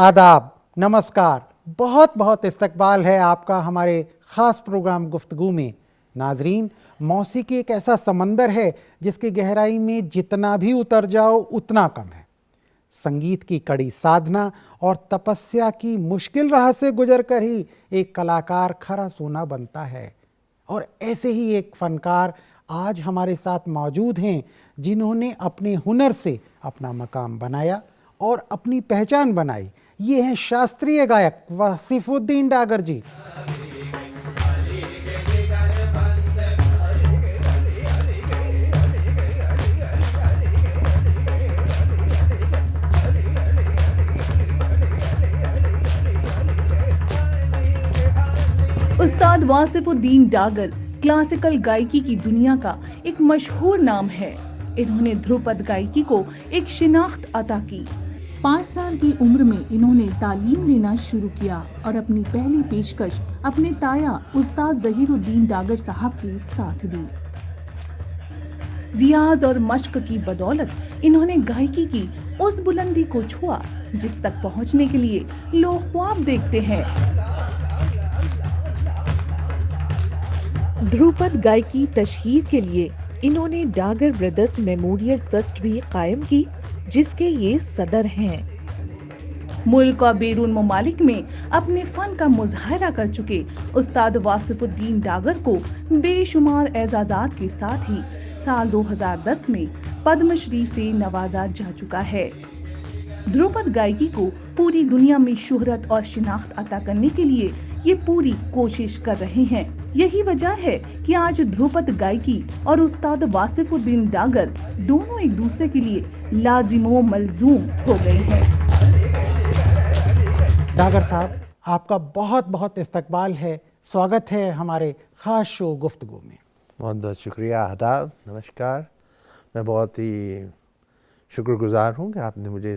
आदाब, नमस्कार, बहुत बहुत इस्तकबाल है आपका हमारे ख़ास प्रोग्राम गुफ्तगू में। नाजरीन, मौसीकी एक ऐसा समंदर है जिसकी गहराई में जितना भी उतर जाओ उतना कम है। संगीत की कड़ी साधना और तपस्या की मुश्किल राह से गुजर कर ही एक कलाकार खरा सोना बनता है। और ऐसे ही एक फनकार आज हमारे साथ मौजूद हैं जिन्होंने अपने हुनर से अपना मकाम बनाया और अपनी पहचान बनाई। ये हैं शास्त्रीय गायक वासिफुद्दीन डागर जी। उस्ताद वासिफुद्दीन डागर क्लासिकल गायकी की दुनिया का एक मशहूर नाम है। इन्होंने ध्रुपद गायकी को एक शिनाख्त अता की। 5 साल की उम्र में इन्होंने तालीम लेना शुरू किया और अपनी पहली पेशकश अपने ताया उस्ताद जहीरुद्दीन डागर साहब के साथ दी। रियाज और मश्क की बदौलत इन्होंने गायकी की उस बुलंदी को छुआ जिस तक पहुंचने के लिए लोग ख्वाब देखते हैं। ध्रुपद गायकी तशहीर के लिए इन्होंने डागर ब्रदर्स मेमोरियल ट्रस्ट भी कायम की, जिसके ये सदर हैं। मुल्क और बैरून ममालिक में अपने फन का मुजाहरा कर चुके उस्ताद वासिफुद्दीन डागर को बेशुमार एजाज़ात के साथ ही साल 2010 में पद्मश्री से नवाजा जा चुका है। ध्रुपद गायकी को पूरी दुनिया में शोहरत और शिनाख्त अता करने के लिए ये पूरी कोशिश कर रहे हैं। यही वजह है कि आज ध्रुपद गायकी और उस्ताद वासिफुद्दीन डागर दोनों एक दूसरे के लिए लाजिमो मलजूम हो गए हैं। डागर साहब, आपका बहुत बहुत इस्तकबाल है, स्वागत है हमारे ख़ास शो गुफ्तगू में। बहुत बहुत शुक्रिया, आदाब, नमस्कार। मैं बहुत ही शुक्रगुज़ार हूँ कि आपने मुझे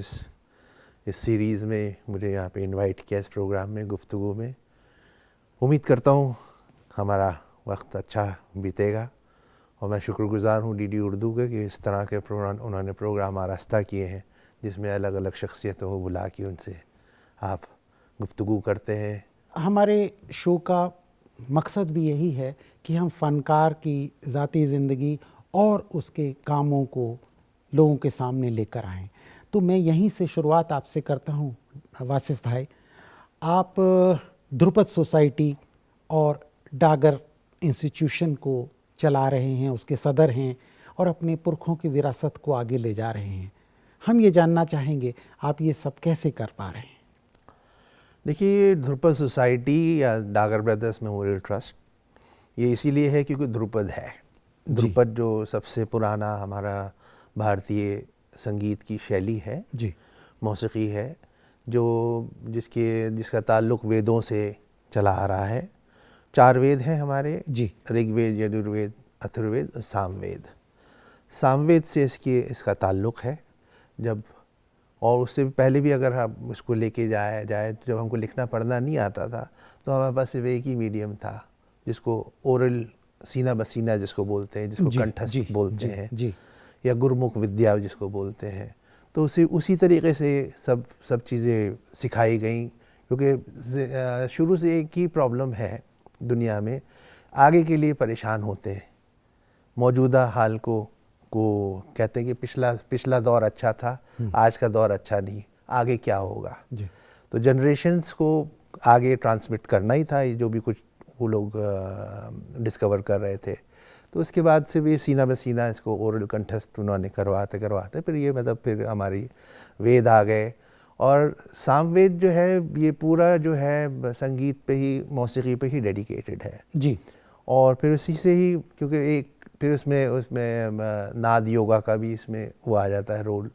इस सीरीज़ में मुझे यहाँ पे इनवाइट किया, इस प्रोग्राम में, गुफ्तगू में। उम्मीद करता हूँ हमारा वक्त अच्छा बीतेगा और मैं शुक्रगुज़ार हूँ डीडी उर्दू के कि इस तरह के प्रोग्राम उन्होंने प्रोग्राम आरास्ता किए हैं जिसमें अलग अलग शख्सियतों को बुला के उनसे आप गुफ्तगू करते हैं। हमारे शो का मकसद भी यही है कि हम फ़नकार की ज़ाती ज़िंदगी और उसके कामों को लोगों के सामने लेकर आएँ। तो मैं यहीं से शुरुआत आपसे करता हूँ वासिफ भाई। आप ध्रुपद सोसाइटी और डागर इंस्टीट्यूशन को चला रहे हैं, उसके सदर हैं और अपने पुरखों की विरासत को आगे ले जा रहे हैं। हम ये जानना चाहेंगे आप ये सब कैसे कर पा रहे हैं? देखिए, ध्रुपद सोसाइटी या डागर ब्रदर्स मेमोरियल ट्रस्ट ये इसीलिए है क्योंकि ध्रुपद है। ध्रुपद जो सबसे पुराना हमारा भारतीय संगीत की शैली है जी, मौसीकी है, जो जिसका ताल्लुक़ वेदों से चला आ रहा है। 4 वेद हैं हमारे जी, ऋग्वेद, यजुर्वेद, अथर्ववेद और सामवेद। सामवेद से इसका ताल्लुक़ है। और उससे पहले भी अगर हम इसको लेके जाए तो जब हमको लिखना पढ़ना नहीं आता था तो हमारे पास सिर्फ एक ही मीडियम था जिसको ओरल, सीना बसीना जिसको बोलते हैं, जिसको कंठस्थ बोलते हैं जी, या गुरमुख विद्या जिसको बोलते हैं। तो उसी तरीक़े से सब चीज़ें सिखाई गई, क्योंकि शुरू से एक ही प्रॉब्लम है दुनिया में, आगे के लिए परेशान होते हैं। मौजूदा हाल को कहते हैं कि पिछला दौर अच्छा था, आज का दौर अच्छा नहीं, आगे क्या होगा जी। तो जनरेशन्स को आगे ट्रांसमिट करना ही था, ये जो भी कुछ वो लोग डिस्कवर कर रहे थे। तो उसके बाद से भी सीना बसीना इसको ओरल कंठस्थ उन्होंने करवाते फिर हमारी वेद आ गए। और सामवेद जो है ये पूरा जो है संगीत पे ही, मौसीकी पे ही डेडिकेटेड है जी। और फिर उसी से ही, क्योंकि फिर उसमें नाद योगा का भी इसमें वो आ जाता है रोल,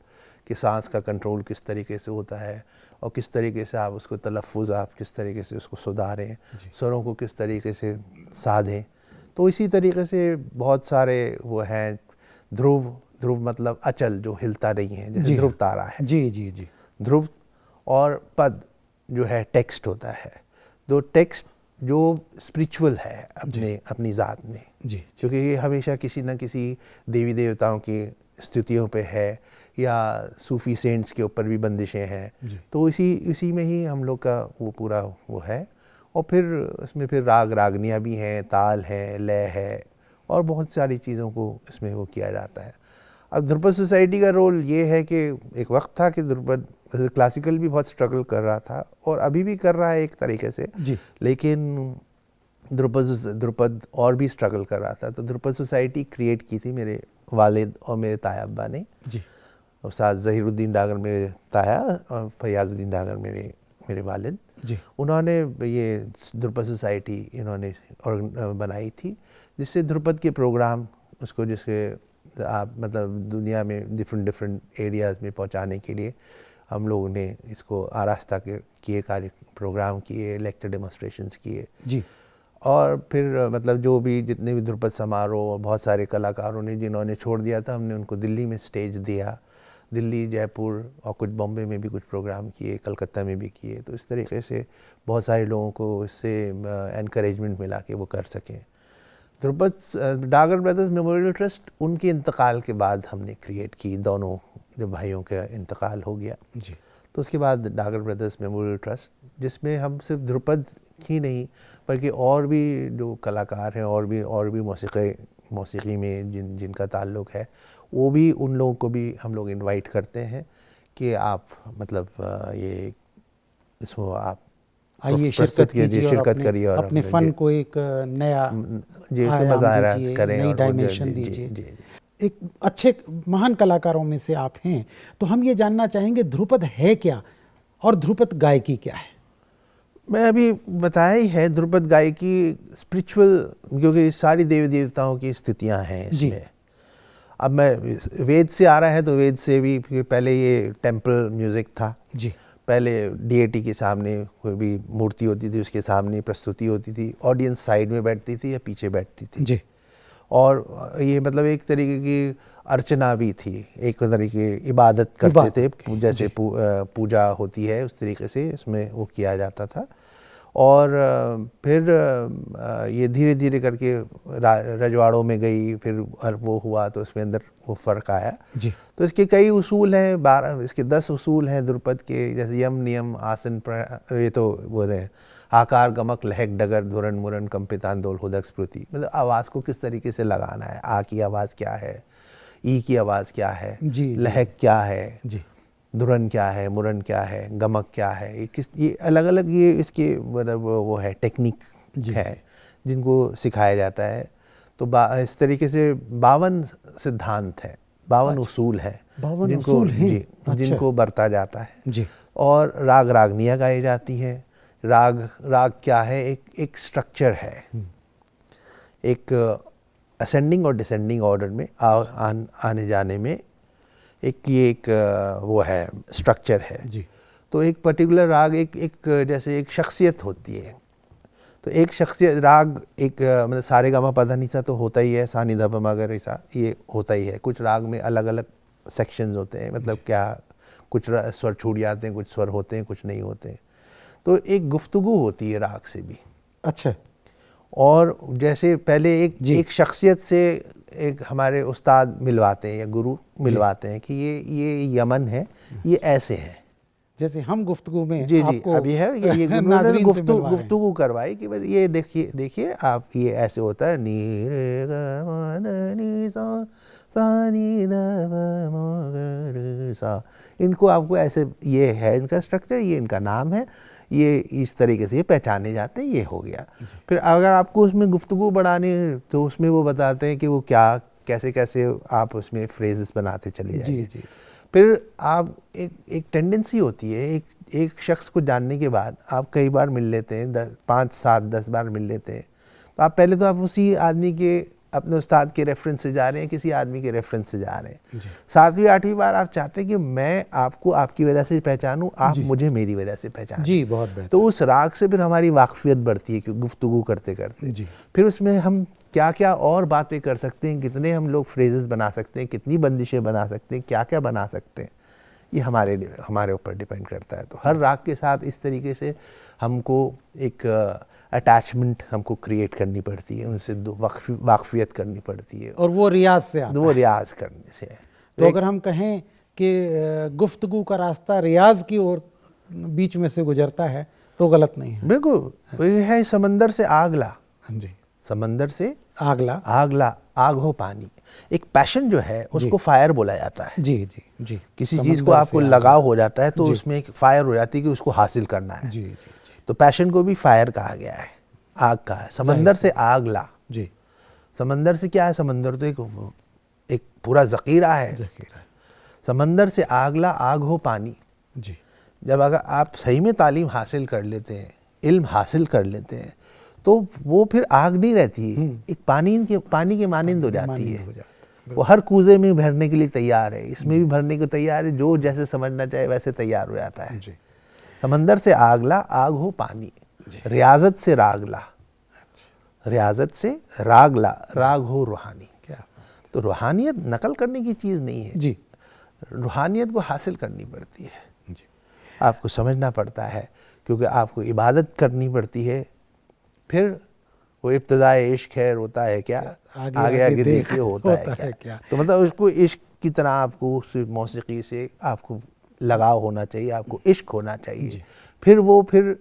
कि सांस का कंट्रोल किस तरीके से होता है और किस तरीके से आप उसको तलफ़ुज़ आप किस तरीके से उसको सुधारें, स्वरों को किस तरीके से साधें। तो इसी तरीके से बहुत सारे वो हैं। ध्रुव मतलब अचल, जो हिलता नहीं है, जैसे ध्रुव तारा है जी जी जी। ध्रुव और पद जो है टेक्स्ट होता है, तो टेक्स्ट जो स्पिरिचुअल है अपनी ज़ात में जी, क्योंकि ये हमेशा किसी न किसी देवी देवताओं की स्तुतियों पे है या सूफ़ी सेंट्स के ऊपर भी बंदिशें हैं। तो इसी में ही हम लोग का वो पूरा वो है। और फिर उसमें फिर राग रागनियाँ भी हैं, ताल है, लय है और बहुत सारी चीज़ों को इसमें वो किया जाता है। अब ध्रुपद सोसाइटी का रोल ये है कि एक वक्त था कि ध्रुपद क्लासिकल भी बहुत स्ट्रगल कर रहा था और अभी भी कर रहा है एक तरीके से, लेकिन ध्रुपद और भी स्ट्रगल कर रहा था। तो ध्रुपद सोसाइटी क्रिएट की थी मेरे वालिद और मेरे ताया अब्बा ने। उस्ताद ज़हीरुद्दीन डागर मेरे ताया और फयाजुद्दीन डागर मेरे वालिद उन्होंने ये ध्रुपद सोसाइटी इन्होंने बनाई थी, जिससे ध्रुपद के प्रोग्राम उसको जिसके आप मतलब दुनिया में डिफरेंट एरियाज़ में पहुंचाने के लिए हम लोगों ने इसको आरास्ता किए कार्य प्रोग्राम किए, लेक्चर डेमोन्स्ट्रेशंस किए और फिर मतलब जो भी जितने भी ध्रुपद समारोह और बहुत सारे कलाकारों ने जिन्होंने छोड़ दिया था, हमने उनको दिल्ली में स्टेज दिया। दिल्ली, जयपुर और कुछ बॉम्बे में भी कुछ प्रोग्राम किए, कलकत्ता में भी किए। तो इस तरीके से बहुत सारे लोगों को इससे एनकरेजमेंट मिला कि वो कर सकें। Dhrupad Dagar brothers memorial trust उनके इंतकाल के बाद हमने क्रिएट की, दोनों जब भाइयों का इंतकाल हो गया तो उसके बाद डागर ब्रदर्स मेमोरियल ट्रस्ट, जिसमें हम सिर्फ ध्रुपद ही नहीं बल्कि और भी जो कलाकार हैं और भी मौसीकी में जिनका ताल्लुक़ है, वो भी उन लोगों को भी हम लोग इनवाइट करते हैं कि आप मतलब ये इसको आप आइए शिरकत करिए और अपने फ़न को एक नया मुजाहरा करें, नई डायमेंशन दीजिए। एक अच्छे महान कलाकारों में से आप हैं, तो हम ये जानना चाहेंगे ध्रुपद है क्या और ध्रुपद गायकी क्या है? मैं अभी बताया ही है, ध्रुपद गायकी स्पिरिचुअल, क्योंकि सारी देवी देवताओं की स्थितियां हैं इसमें। अब मैं वेद से आ रहा है तो वेद से भी पहले ये टेम्पल म्यूज़िक था पहले डीएटी के सामने कोई भी मूर्ति होती थी, उसके सामने प्रस्तुति होती थी, ऑडियंस साइड में बैठती थी या पीछे बैठती थी और ये मतलब एक तरीके की अर्चना भी थी, एक तरीके इबादत करते थे, जैसे पूजा होती है उस तरीके से इसमें वो किया जाता था। और फिर ये धीरे धीरे करके रजवाड़ों में गई, फिर वो हुआ तो इसमें अंदर वो फ़र्क आया। तो इसके कई उसूल हैं, 12 इसके 10 उसूल हैं ध्रुपद के, जैसे यम नियम आसन ये तो वो है आकार गमक लहक डगर धुरन मुरन कंपितांदोल हुदक स्मृति, मतलब आवाज़ को किस तरीके से लगाना है, आ की आवाज़ क्या है, ई की आवाज़ क्या है, लहक क्या है, धुरन क्या है, मुरन क्या है, गमक क्या है, ये अलग अलग ये इसके मतलब वो है टेक्निक है जिनको सिखाया जाता है। तो इस तरीके से 52 सिद्धांत है, 52 उसूल है जिनको बरता जाता है। और राग रागनियाँ गाई जाती है। राग क्या है, एक स्ट्रक्चर है, एक असेंडिंग और डिसेंडिंग ऑर्डर में आने जाने में एक वो है, स्ट्रक्चर है। तो एक पर्टिकुलर राग एक जैसे एक शख्सियत होती है, तो एक शख्सियत राग एक मतलब सारे गामा पधा निसा तो होता ही है, सा नि ध प म ग रे सा ये होता ही है। कुछ राग में अलग अलग सेक्शंस होते हैं, मतलब क्या कुछ स्वर छूट जाते हैं, कुछ स्वर होते हैं, कुछ नहीं होते हैं। तो एक गुफ्तगू होती है राग से भी। अच्छा। और जैसे पहले एक शख्सियत से एक हमारे उस्ताद मिलवाते हैं या गुरु मिलवाते हैं कि ये यमन है, ये ऐसे है, जैसे हम गुफ्तगू में आपको अभी है ये गुफ्तगू करवाई कि भाई ये देखिए आप, ये ऐसे होता है नी रे ग म न नी सा नी न म ग रे सा, इनको आपको ऐसे, ये है इनका स्ट्रक्चर, ये इनका नाम है, ये इस तरीके से ये पहचाने जाते हैं, ये हो गया। फिर अगर आपको उसमें गुफ्तगू बढ़ानी तो उसमें वो बताते हैं कि वो क्या कैसे कैसे आप उसमें फ्रेजेस बनाते चले जाइए। फिर आप एक टेंडेंसी होती है, एक शख्स को जानने के बाद आप कई बार मिल लेते हैं, 5, 7, 10 बार मिल लेते हैं, तो आप पहले तो आप उसी आदमी के अपने उस्ताद के रेफरेंस से जा रहे हैं, किसी आदमी के रेफरेंस से जा रहे हैं। 7वीं 8वीं बार आप चाहते हैं कि मैं आपको आपकी वजह से पहचानूं, आप मुझे मेरी वजह से पहचानें। जी, बहुत बेहतर। तो उस राग से फिर हमारी वाकफियत बढ़ती है, क्योंकि गुफ्तगू करते करते फिर उसमें हम क्या क्या और बातें कर सकते हैं, कितने हम लोग फ्रेजेस बना सकते हैं, कितनी बंदिशें बना सकते हैं, क्या क्या बना सकते हैं, ये हमारे ऊपर डिपेंड करता है। तो हर राग के साथ इस तरीके से हमको एक अटैचमेंट हमको क्रिएट करनी पड़ती है, उनसे वाकफियत करनी पड़ती है, और वो रियाज से आता है। वो रियाज करने से। तो अगर हम कहें कि गुफ्तगू का रास्ता रियाज की ओर बीच में से गुजरता है तो गलत नहीं है। बिल्कुल, ये है समंदर से आग ला। हाँ जी, समंदर से आगला। आगला, आग हो पानी। एक पैशन जो है उसको फायर बोला जाता है। जी जी जी। किसी चीज को आपको लगाव हो जाता है तो उसमें एक फायर हो जाती है कि उसको हासिल करना है। जी जी जी। तो पैशन को भी फायर कहा गया है, आग का है। समंदर से आग ला। जी। समंदर से क्या है? समंदर तो एक पूरा जखीरा है। जखीरा। समंदर से आग ला, आग हो पानी। जी। जब अगर आप सही में तालीम हासिल कर लेते हैं, इल्म हासिल कर लेते हैं, तो वो फिर आग नहीं रहती है, एक पानी के मानिंद हो जाती है। वो हर कूजे में भरने के लिए तैयार है, इसमें भी भरने को तैयार है, जो जैसे समझना चाहे वैसे तैयार हो जाता है। समंदर से आग ला, आग हो पानी। रियाजत से राग ला, रियाजत से राग ला, राग हो रूहानी। क्या? तो रूहानियत नकल करने की चीज़ नहीं है जी। रूहानियत को हासिल करनी पड़ती है जी। आपको समझना पड़ता है, क्योंकि आपको इबादत करनी पड़ती है। फिर वो इब्तिदाए इश्क है, होता है क्या, आगे आगे देखिए होता है क्या। तो मतलब उसको इश्क की तरह आपको उस मौसीकी से आपको लगाव होना चाहिए, आपको इश्क होना चाहिए। फिर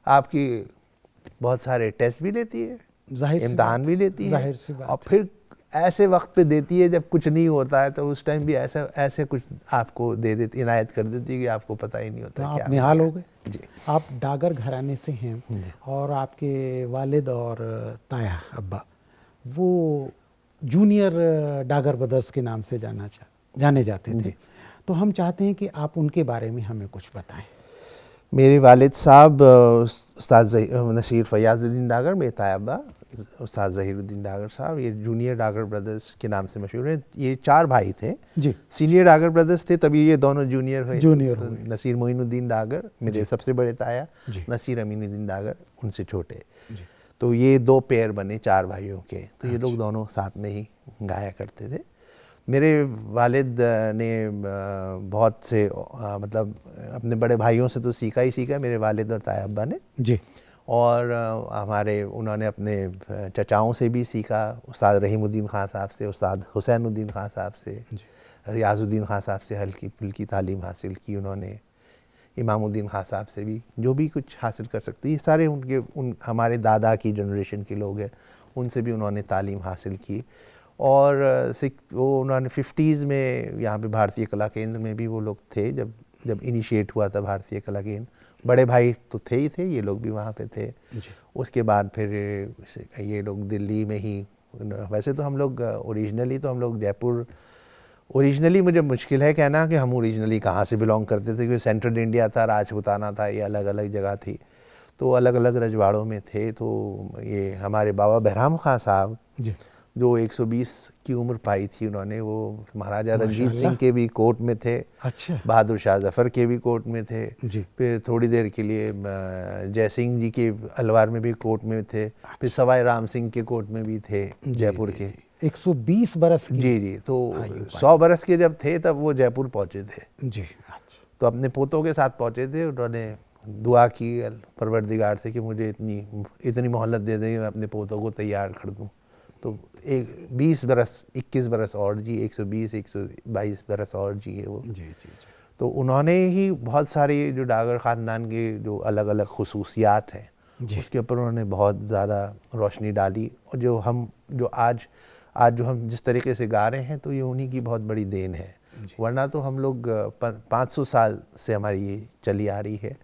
आपकी बहुत सारे टेस्ट भी लेती है, इम्तिहान भी लेती है, और फिर ऐसे वक्त पे देती है जब कुछ नहीं होता है, तो उस टाइम भी ऐसे कुछ आपको दे देती, इनायत कर देती है कि आपको पता ही नहीं होता। तो आप निहाल हो गए जी। आप डागर घराने से हैं और आपके वालिद और ताया अब्बा वो जूनियर डागर ब्रदर्स के नाम से जाने जाते थे। तो हम चाहते हैं कि आप उनके बारे में हमें कुछ बताएं। मेरे वालिद साहब उस्ताद नसीर फयाजुद्दीन डागर, मेरे ताया अब्बा उस्ताद ज़हीरुद्दीन डागर साहब, ये जूनियर डागर ब्रदर्स के नाम से मशहूर हैं। ये 4 भाई थे जी। सीनियर डागर ब्रदर्स थे, तभी ये दोनों जूनियर हुए। तो नसीर मोइनुद्दीन डागर मेरे सबसे बड़े ताया, नसीर अमीनुद्दीन डागर उनसे छोटे। तो ये 2 पेयर बने 4 भाइयों के। तो ये लोग दोनों साथ में ही गाया करते थे। मेरे वालिद ने बहुत से मतलब अपने बड़े भाइयों से तो सीखा ही सीखा, मेरे वालिद और ताया अब्बा ने जी। और उन्होंने अपने चचाओं से भी सीखा, उस्ताद रहीमुद्दीन खान साहब से, उस्ताद हुसैनुद्दीन खान साहब से, रियाजुद्दीन खान साहब से हल्की फुल्की तालीम हासिल की उन्होंने, इमामुद्दीन खान साहब से भी जो भी कुछ हासिल कर सकती, ये सारे हमारे दादा की जनरेशन के लोग हैं, उनसे भी उन्होंने तालीम हासिल की। और वो उन्होंने 50s में यहाँ पे भारतीय कला केंद्र में भी वो लोग थे जब इनिशिएट हुआ था भारतीय कला केंद्र। बड़े भाई तो थे ही थे, ये लोग भी वहाँ पे थे। उसके बाद फिर ये लोग दिल्ली में ही, वैसे तो हम लोग ओरिजिनली मुझे मुश्किल है कहना कि हम ओरिजिनली कहाँ से बिलोंग करते थे, क्योंकि सेंट्रल इंडिया था, राजपूताना था, ये अलग अलग जगह थी, तो अलग अलग रजवाड़ों में थे। तो ये हमारे बाबा बहराम खां साहब जो 120 की उम्र पाई थी उन्होंने, वो महाराजा रंजीत सिंह के भी कोर्ट में थे। अच्छा। बहादुर शाह जफ़र के भी कोर्ट में थे जी। फिर थोड़ी देर के लिए जय सिंह जी के अलवार में भी कोर्ट में थे। अच्छा। फिर सवाई राम सिंह के कोर्ट में भी थे जयपुर के। 120 बरस की। जी। तो 100 बरस के जब थे तब वो जयपुर पहुँचे थे जी। अच्छा। तो अपने पोतों के साथ पहुँचे थे। उन्होंने दुआ की परवरदिगार से कि मुझे इतनी मोहलत दे दें, मैं अपने पोतों को तैयार कर दूँ। तो 21 बरस और जी, 122 बरस और जी है वो। जी। तो उन्होंने ही बहुत सारी जो डागर ख़ानदान के जो अलग अलग खुसूसियात हैं उसके ऊपर उन्होंने बहुत ज़्यादा रोशनी डाली। और जो आज जो हम जिस तरीके से गा रहे हैं, तो ये उन्हीं की बहुत बड़ी देन है। वरना तो हम लोग 500 साल से हमारी ये चली आ रही है।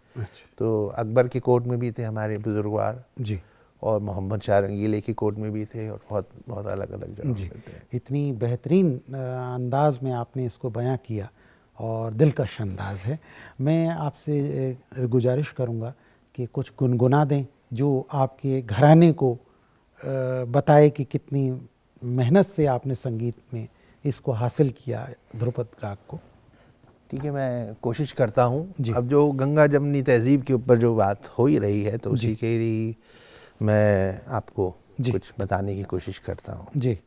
तो अकबर के कोर्ट में भी थे हमारे बुजुर्गवार जी, और मोहम्मद शाह रंगीले की कोर्ट में भी थे, और बहुत अलग अलग जगह पे थे। इतनी बेहतरीन अंदाज में आपने इसको बयां किया और दिलकश अंदाज है। मैं आपसे गुजारिश करूंगा कि कुछ गुनगुना दें जो आपके घराने को बताए कि कितनी मेहनत से आपने संगीत में इसको हासिल किया ध्रुपद राग को। ठीक है, मैं कोशिश करता हूँ। अब जो गंगा जमनी तहजीब के ऊपर जो बात हो ही रही है, तो उसी के लिए मैं आपको कुछ बताने की कोशिश करता हूँ। जी।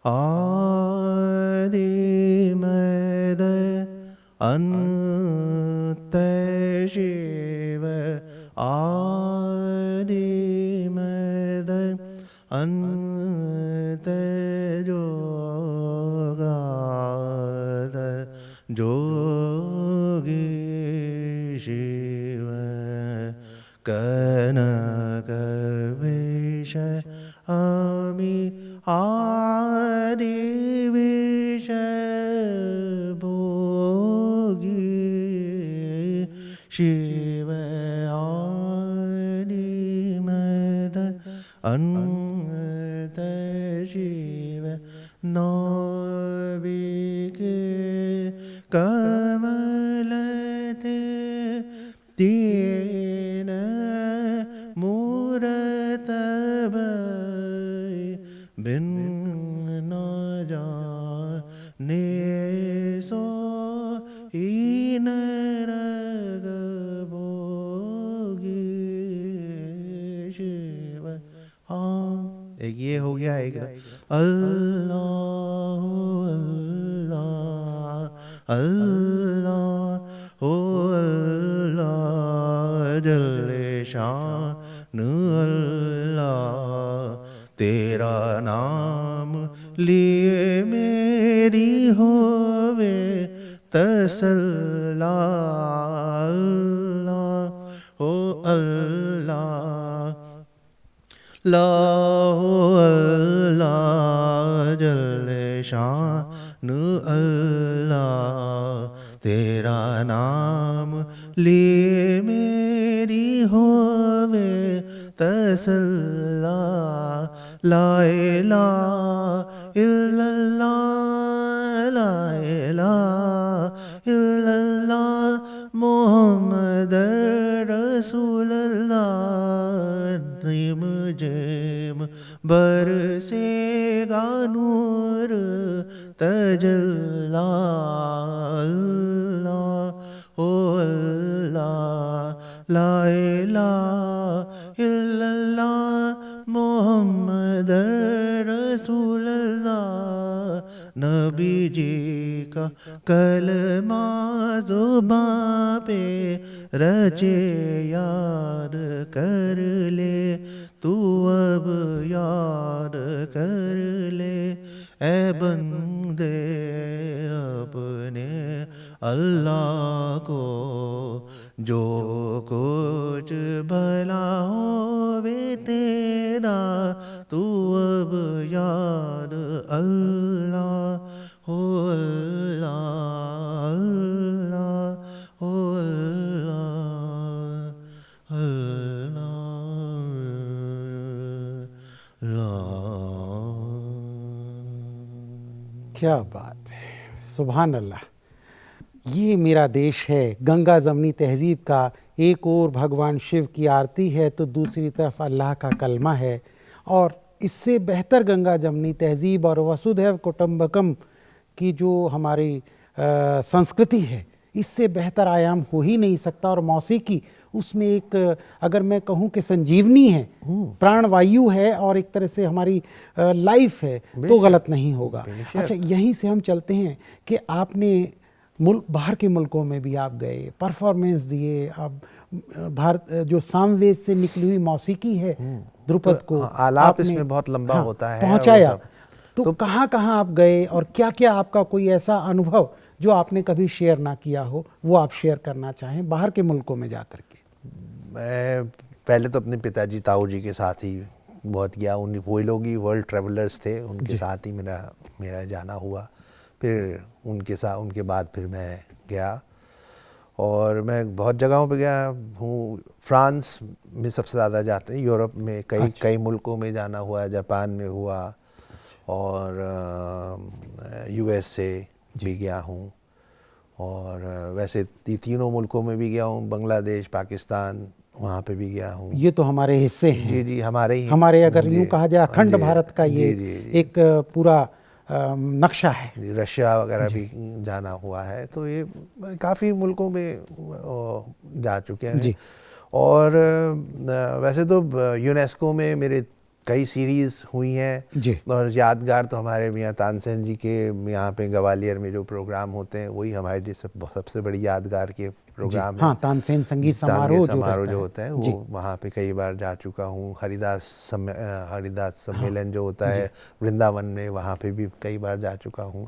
आदि मद अंत शिव, आदि मद अंत ज्योति, अनंत शिव नाविक कमलते तीन मूरत बिन न जाने सो हीन रग भोगी शिव। हाँ, एक ये हो गया, एक अल्लाह अल्लाह अल्लाह हो अल्लाह जल्ले शान अल्लाह, तेरा नाम लिए मेरी होवे तसल्ला अल्लाह हो अल्लाह ला हो अल्लाह जल्ले शान अल्लाह, तेरा नाम लिए मेरी होवे तसल्ला ला इलाहा इल्लल्लाह ला इलाहा इल्लल्लाह मोहम्मद रसूलल्लाह। निम जेम बरसेगा नूर तजल्ला अल्लाह ओ अल्लाह ला इलाहा इल्लल्लाह मोहम्मद रसूलल्लाह। नबी जी का कलमा ज़ुबां पे रचे यार कर ले तू अब यार कर ले ए बंदे अपने अल्लाह को, जो कुछ भला होवे तेरा तू अब यार अल्लाह हो अल्लाह अल्लाह हो अल्लाह अल्लाह। क्या बात है, सुभान अल्लाह। ये मेरा देश है, गंगा जमनी तहजीब का एक और भगवान शिव की आरती है तो दूसरी तरफ अल्लाह का कलमा है। और इससे बेहतर गंगा जमनी तहजीब और वसुधैव कुटुंबकम की जो हमारी संस्कृति है, इससे बेहतर आयाम हो ही नहीं सकता। और मौसीकी उसमें एक, अगर मैं कहूँ कि संजीवनी है, प्राणवायु है और एक तरह से हमारी लाइफ है, तो गलत नहीं होगा। अच्छा, यहीं से हम चलते हैं कि आपने बाहर के मुल्कों में भी आप गए, परफॉर्मेंस दिए, आप भारत जो सामवेद से निकली हुई मौसीकी है ध्रुपद को आलाप इसमें बहुत लंबा होता है पहुंचाया। तो कहाँ कहाँ आप गए और क्या क्या आपका कोई ऐसा अनुभव जो आपने कभी शेयर ना किया हो, वो आप शेयर करना चाहें बाहर के मुल्कों में जाकर के? मैं पहले तो अपने पिताजी ताऊ जी के साथ ही बहुत गया, वही लोग ही वर्ल्ड ट्रैवलर्स थे, उनके साथ ही मेरा जाना हुआ। फिर उनके बाद फिर मैं गया और मैं बहुत जगहों पे गया हूँ। फ्रांस में सबसे ज़्यादा जाते हैं, यूरोप में कई मुल्कों में जाना हुआ, जापान में हुआ और USA भी गया हूँ। और वैसे तीनों मुल्कों में भी गया हूँ, बांग्लादेश, पाकिस्तान, वहाँ पे भी गया हूँ। ये तो हमारे हिस्से हैं। जी जी, हमारे अगर यूँ कहा जाए अखंड भारत का ये एक पूरा नक्शा है। रशिया वगैरह भी जाना हुआ है, तो ये काफ़ी मुल्कों में जा चुके हैं जी। और वैसे तो यूनेस्को में मेरे कई सीरीज़ हुई हैं जी। और यादगार तो हमारे मियाँ तानसेन जी के यहाँ पे ग्वालियर में जो प्रोग्राम होते हैं, वही हमारे लिए सबसे बड़ी यादगार के प्रोग्राम है। हाँ, तानसेन संगीत समारोह जो होता है वो वहाँ पे कई बार जा चुका हूँ। हरिदास सम्मेलन जो होता है वृंदावन में, वहाँ पे भी कई बार जा चुका हूँ।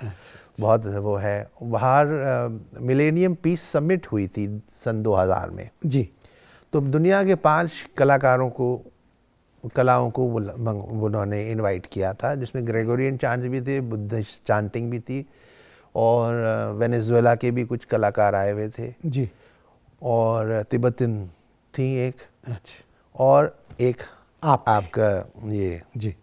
बहुत वो है। बाहर मिलेनियम पीस समिट हुई थी सन 2000 में जी। तो दुनिया के 5 कलाओं को उन्होंने इनवाइट किया था, जिसमें ग्रेगोरियन चांट्स भी थे, बुद्धिस्ट चांटिंग भी थी और वेनेजुएला के भी कुछ कलाकार आए हुए थे जी। और तिब्बतन थी एक, और एक आपका ये जी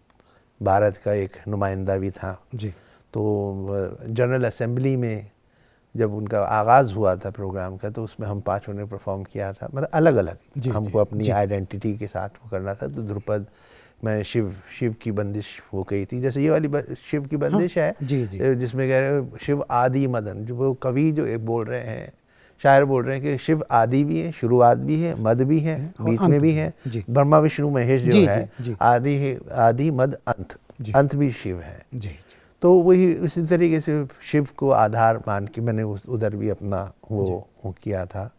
भारत का एक नुमाइंदा भी था। जी तो जनरल असेंबली में जब उनका आगाज़ हुआ था प्रोग्राम का, तो उसमें हम पाँचों ने परफॉर्म किया था, मतलब अलग अलग जी, हमको जी, अपनी जी। आइडेंटिटी के साथ वो करना था। तो ध्रुपद में शिव की बंदिश हो गई थी, जैसे ये वाली शिव की बंदिश है जी, जी। जिसमें कह रहे हो शिव आदि मदन, जो वो कवि जो एक बोल रहे हैं, शायर बोल रहे हैं कि शिव आदि भी है, शुरुआत भी है, मद भी है, और बीच अंत में भी भी है। है। जी ब्रह्मा विष्णु महेश जो जी, है जी, जी। आदि है, आदि मद अंत, जी। अंत भी शिव है। जी तो वही उसी तरीके से शिव को आधार मान के मैंने उधर भी अपना वो किया था,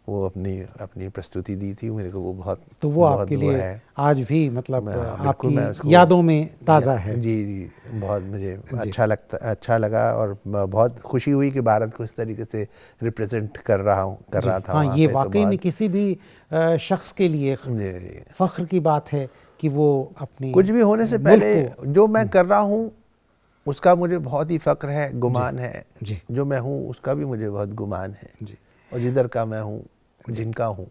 वो अपनी प्रस्तुति दी थी। मेरे को वो बहुत तो वो बहुत आपके वो लिए है। आज भी मतलब बिल्कुल मैं आपकी उसको यादों में ताज़ा है। जी जी, बहुत मुझे जी। अच्छा लगा और बहुत खुशी हुई कि भारत को इस तरीके से रिप्रेजेंट कर रहा था हाँ, वहाँ ये पे। तो वाकई में बहुत किसी भी शख्स के लिए जी, फख्र की बात है कि वो अपने कुछ भी होने से मुल्क पहले को जो मैं कर रहा हूँ उसका मुझे बहुत ही फक्र है, गुमान है। जी जो मैं हूँ उसका भी मुझे बहुत गुमान है। जी और जिधर का मैं हूँ, जिनका हूँ,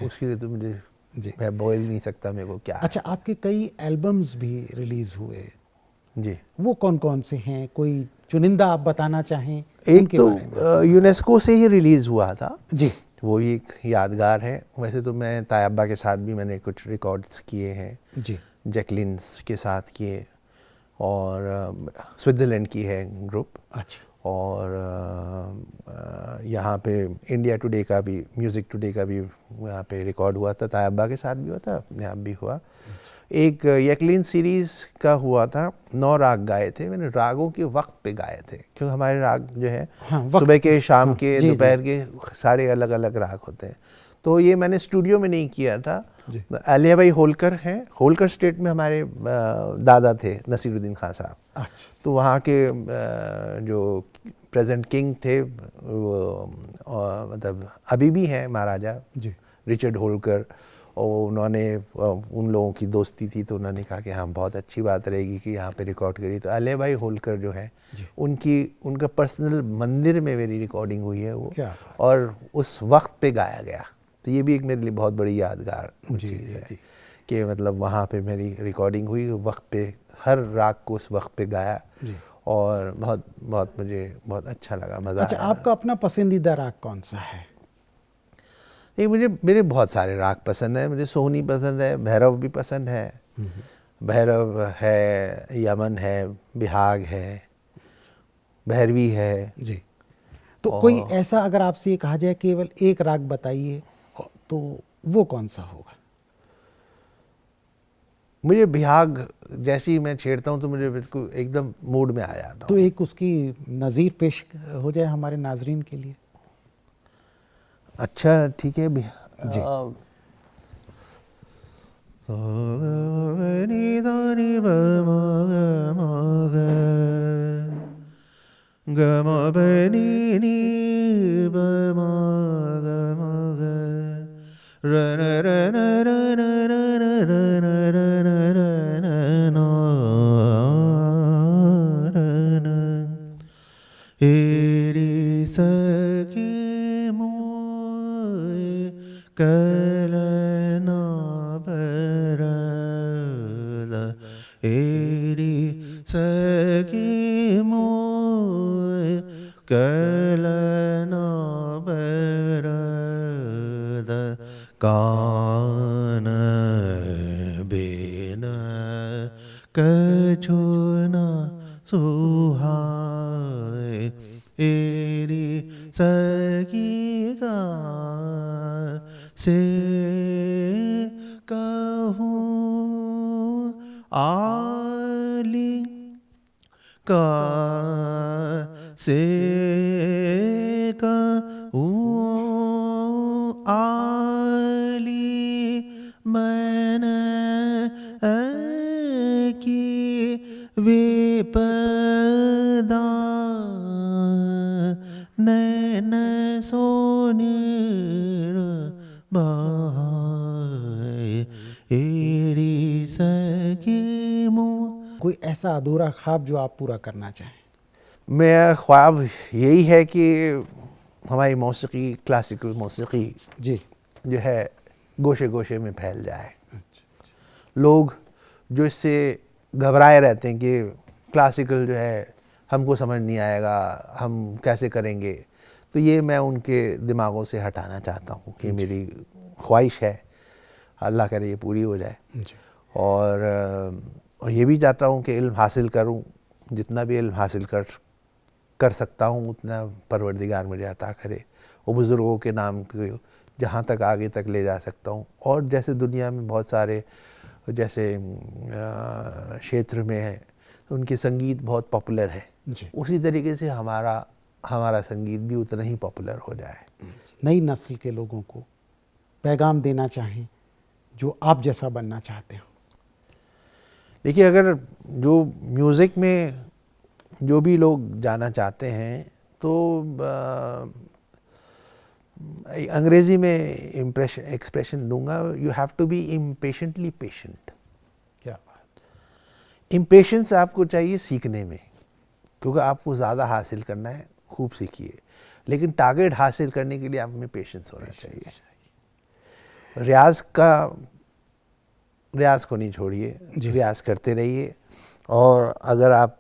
उसके लिए तो मुझे जी। मैं बोल नहीं सकता मेरे को क्या अच्छा, आपके कई एल्बम्स भी रिलीज हुए, है। जी, वो कौन कौन से हैं? कोई चुनिंदा आप बताना चाहें एक उनके तो बारे में? यूनेस्को से ही रिलीज़ हुआ था, जी वो भी एक यादगार है। वैसे तो मैं तायब्बा के साथ भी मैंने कुछ रिकॉर्ड्स किए हैं, जी जैकलिन के साथ किए, और स्विट्ज़रलैंड की है ग्रुप, अच्छा और यहाँ पे इंडिया टुडे का भी, म्यूज़िक टुडे का भी यहाँ पे रिकॉर्ड हुआ था। तायब्बा के साथ भी हुआ था, अपने आप भी हुआ। एक यकलिन सीरीज़ का हुआ था, 9 राग गाए थे मैंने, रागों के वक्त पे गाए थे, क्योंकि हमारे राग जो है हाँ, वक्त सुबह के, शाम हाँ, के, जी, दोपहर के, सारे अलग अलग राग होते हैं। तो ये मैंने स्टूडियो में नहीं किया था। जी। आलिया भाई होलकर हैं, होलकर स्टेट में हमारे दादा थे, नसीरुद्दीन खान साहब। अच्छा तो वहाँ के जो प्रेजेंट किंग थे वो मतलब अभी भी हैं महाराजा जी रिचर्ड होलकर, और उन्होंने उन लोगों की दोस्ती थी, तो उन्होंने कहा कि हाँ बहुत अच्छी बात रहेगी कि यहाँ पे रिकॉर्ड करिए। तो अले भाई होलकर जो है उनका पर्सनल मंदिर में मेरी रिकॉर्डिंग हुई है वो, क्या बात। और उस वक्त पे गाया गया। तो ये भी एक मेरे लिए बहुत बड़ी यादगार चीज़ है कि मतलब वहाँ पे मेरी रिकॉर्डिंग हुई, वक्त पे हर राग को उस वक्त पे गाया, और बहुत बहुत मुझे बहुत अच्छा लगा, मज़ा अच्छा, आया। आपका अपना पसंदीदा राग कौन सा है? नहीं, मेरे बहुत सारे राग पसंद है। मुझे सोहनी पसंद है, भैरव भी पसंद है, भैरव है, यमन है, बिहाग है, भैरवी है। जी, तो कोई ऐसा अगर आपसे ये कहा जाए केवल एक राग बताइए, तो वो कौन सा होगा? मुझे बिहाग जैसे ही मैं छेड़ता हूँ तो मुझे बिल्कुल एकदम मूड में आ जाता हूँ। तो एक उसकी नज़ीर पेश हो जाए हमारे नाजरीन के लिए। अच्छा ठीक है जी। एरी सखी मोए कलना बरल, एरी सखी मोए कलना बरल, कान बिन कछु न सुहाए, एरी सखी का से कहूँ आली का से कहूँ आली मन की विपदा, नैन सोनीर बहाए, एरी सखी मोए। कोई ऐसा अधूरा ख्वाब जो आप पूरा करना चाहें? मेरा ख्वाब यही है कि हमारी मौसीकी, क्लासिकल मौसीकी जी जो है गोशे गोशे में फैल जाए, लोग जो इससे घबराए रहते हैं कि क्लासिकल जो है हमको समझ नहीं आएगा, हम कैसे करेंगे, तो ये मैं उनके दिमागों से हटाना चाहता हूँ। ये मेरी ख्वाहिश है, अल्लाह करे ये पूरी हो जाए। और ये भी चाहता हूँ कि इल्म हासिल करूँ, जितना भी इल्म हासिल कर सकता हूँ उतना परवरदिगार मुझे अता करे, वो बुज़ुर्गों के नाम को जहाँ तक आगे तक ले जा सकता हूँ। और जैसे दुनिया में बहुत सारे जैसे क्षेत्र में है, उनके संगीत बहुत पॉपुलर है, उसी तरीके से हमारा संगीत भी उतना ही पॉपुलर हो जाए। नई नस्ल के लोगों को पैगाम देना चाहें जो आप जैसा बनना चाहते हो? देखिए, अगर जो म्यूज़िक में जो भी लोग जाना चाहते हैं तो अंग्रेज़ी में एक्सप्रेशन दूंगा, you have to be impatiently patient. क्या बात! इम्पेशेंस आपको चाहिए सीखने में, क्योंकि आपको ज़्यादा हासिल करना है, खूब सीखिए, लेकिन टारगेट हासिल करने के लिए आप में पेशेंस होना चाहिए। रियाज को नहीं छोड़िए, रियाज करते रहिए। और अगर आप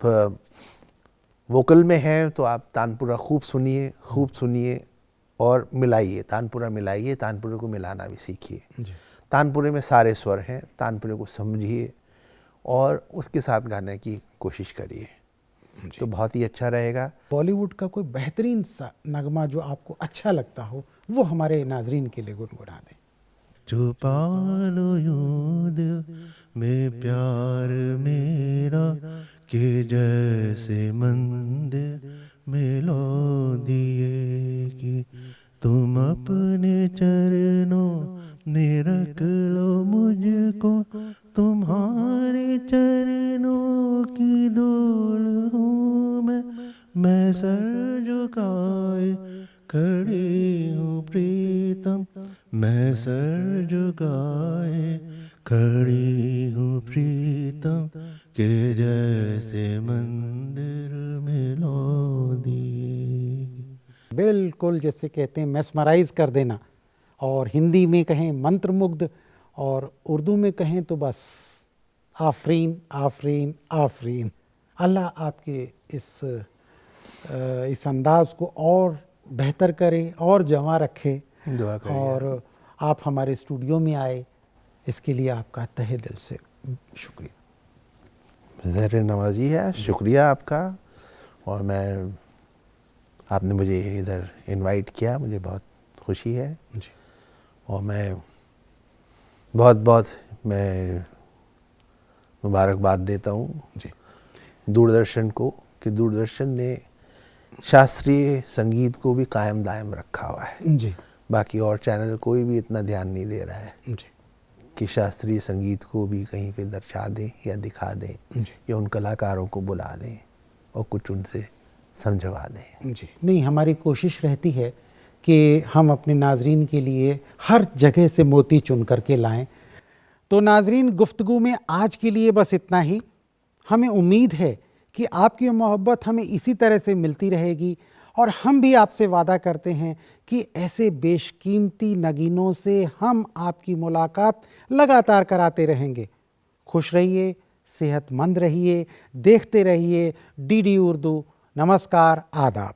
वोकल में हैं तो आप तानपुरा खूब सुनिए और मिलाइए, तानपुरा मिलाइए, तानपुरे को मिलाना भी सीखिए। तानपुरे में सारे स्वर हैं, तानपुरे को समझिए और उसके साथ गाने की कोशिश करिए, तो बहुत ही अच्छा रहेगा। बॉलीवुड का कोई बेहतरीन सा नगमा जो आपको अच्छा लगता हो वो हमारे नाजरीन के लिए गुनगुना दें। छुपा लो यूं दिल में प्यार मेरा, कि जैसे मंदिर में लो दिए, कि तुम अपने चरणों में रख लो मुझको, तुम्हारे चरणों की धूल हूँ मैं सर झुकाए खड़ी हूँ प्रीतम, मैं सर झुकाए खड़ी हूँ प्रीतम, के जैसे मंदिर में लो दिए। बिल्कुल, जैसे कहते हैं मेस्मराइज कर देना, और हिंदी में कहें मंत्रमुग्ध, और उर्दू में कहें तो बस आफरीन आफरीन आफरीन। अल्लाह आपके इस अंदाज को और बेहतर करे और जमा रखे, दुआ करिए। और आप हमारे स्टूडियो में आए, इसके लिए आपका तहे दिल से शुक्रिया। ज़हर नवाजी है, शुक्रिया आपका। और आपने मुझे इधर इनवाइट किया, मुझे बहुत खुशी है जी। और मैं बहुत मुबारकबाद देता हूँ जी दूरदर्शन को, कि दूरदर्शन ने शास्त्रीय संगीत को भी कायम दायम रखा हुआ है। जी। बाकी और चैनल कोई भी इतना ध्यान नहीं दे रहा है जी। कि शास्त्रीय संगीत को भी कहीं पे दर्शा दें या दिखा दें, या उन कलाकारों को बुला लें और कुछ उनसे समझवा दें। जी नहीं, हमारी कोशिश रहती है कि हम अपने नाजरीन के लिए हर जगह से मोती चुन करके लाएं। तो नाजरीन, गुफ्तगू में आज के लिए बस इतना ही। हमें उम्मीद है कि आपकी मोहब्बत हमें इसी तरह से मिलती रहेगी, और हम भी आपसे वादा करते हैं कि ऐसे बेशकीमती नगीनों से हम आपकी मुलाकात लगातार कराते रहेंगे। खुश रहिए, सेहतमंद रहिए, देखते रहिए DD उर्दू। नमस्कार, आदाब।